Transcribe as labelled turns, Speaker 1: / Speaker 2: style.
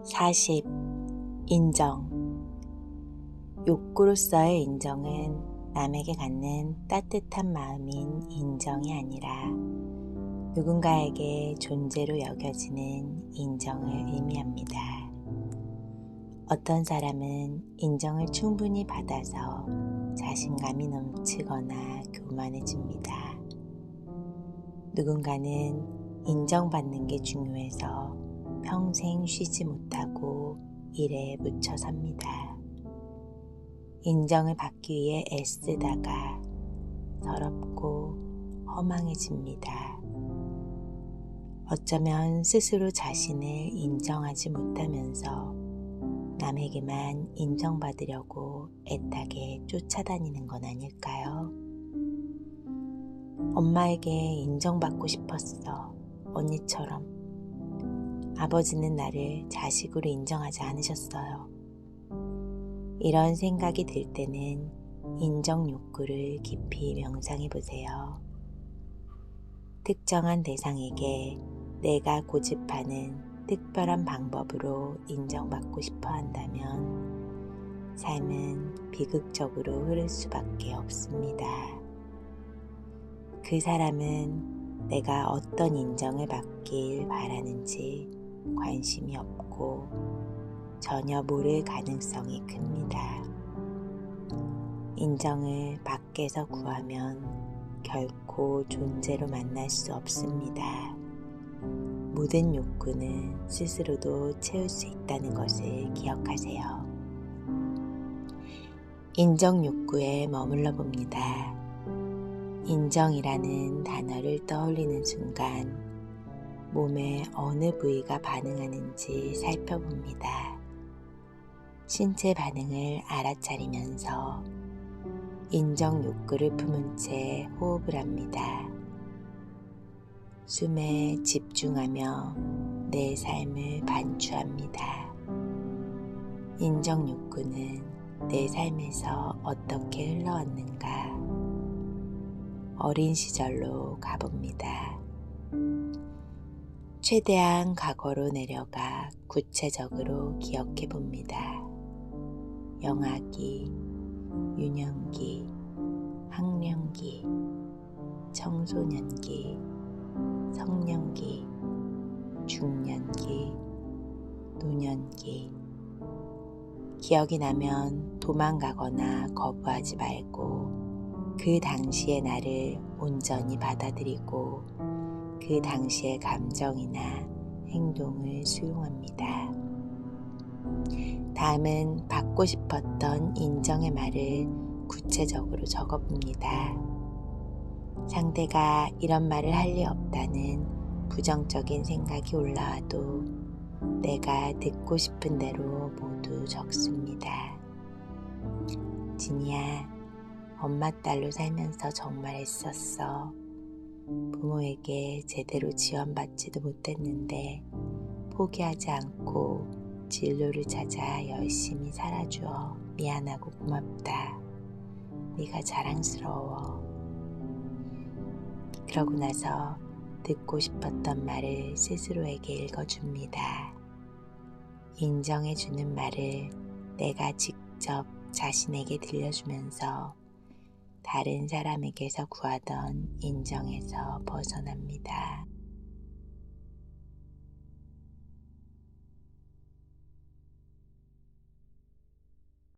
Speaker 1: 40. 인정. 욕구로서의 인정은 남에게 갖는 따뜻한 마음인 인정이 아니라 누군가에게 존재로 여겨지는 인정을 의미합니다. 어떤 사람은 인정을 충분히 받아서 자신감이 넘치거나 교만해집니다. 누군가는 인정받는 게 중요해서 평생 쉬지 못하고 일에 묻혀 삽니다. 인정을 받기 위해 애쓰다가 서럽고 허망해집니다. 어쩌면 스스로 자신을 인정하지 못하면서 남에게만 인정받으려고 애타게 쫓아다니는 건 아닐까요? 엄마에게 인정받고 싶었어, 언니처럼. 아버지는 나를 자식으로 인정하지 않으셨어요. 이런 생각이 들 때는 인정 욕구를 깊이 명상해 보세요. 특정한 대상에게 내가 고집하는 특별한 방법으로 인정받고 싶어 한다면 삶은 비극적으로 흐를 수밖에 없습니다. 그 사람은 내가 어떤 인정을 받길 바라는지 관심이 없고 전혀 모를 가능성이 큽니다. 인정을 밖에서 구하면 결코 존재로 만날 수 없습니다. 모든 욕구는 스스로도 채울 수 있다는 것을 기억하세요. 인정 욕구에 머물러 봅니다. 인정이라는 단어를 떠올리는 순간 몸의 어느 부위가 반응하는지 살펴봅니다. 신체 반응을 알아차리면서 인정 욕구를 품은 채 호흡을 합니다. 숨에 집중하며 내 삶을 반추합니다. 인정 욕구는 내 삶에서 어떻게 흘러왔는가? 어린 시절로 가봅니다. 최대한 과거로 내려가 구체적으로 기억해 봅니다. 영아기, 유년기, 학령기, 청소년기, 성년기, 중년기, 노년기. 기억이 나면 도망가거나 거부하지 말고 그 당시의 나를 온전히 받아들이고 그 당시의 감정이나 행동을 수용합니다. 다음은 받고 싶었던 인정의 말을 구체적으로 적어봅니다. 상대가 이런 말을 할 리 없다는 부정적인 생각이 올라와도 내가 듣고 싶은 대로 모두 적습니다. 진이야, 엄마 딸로 살면서 정말 애썼어. 부모에게 제대로 지원받지도 못했는데 포기하지 않고 진로를 찾아 열심히 살아주어 미안하고 고맙다. 네가 자랑스러워. 그러고 나서 듣고 싶었던 말을 스스로에게 읽어줍니다. 인정해주는 말을 내가 직접 자신에게 들려주면서 다른 사람에게서 구하던 인정에서 벗어납니다.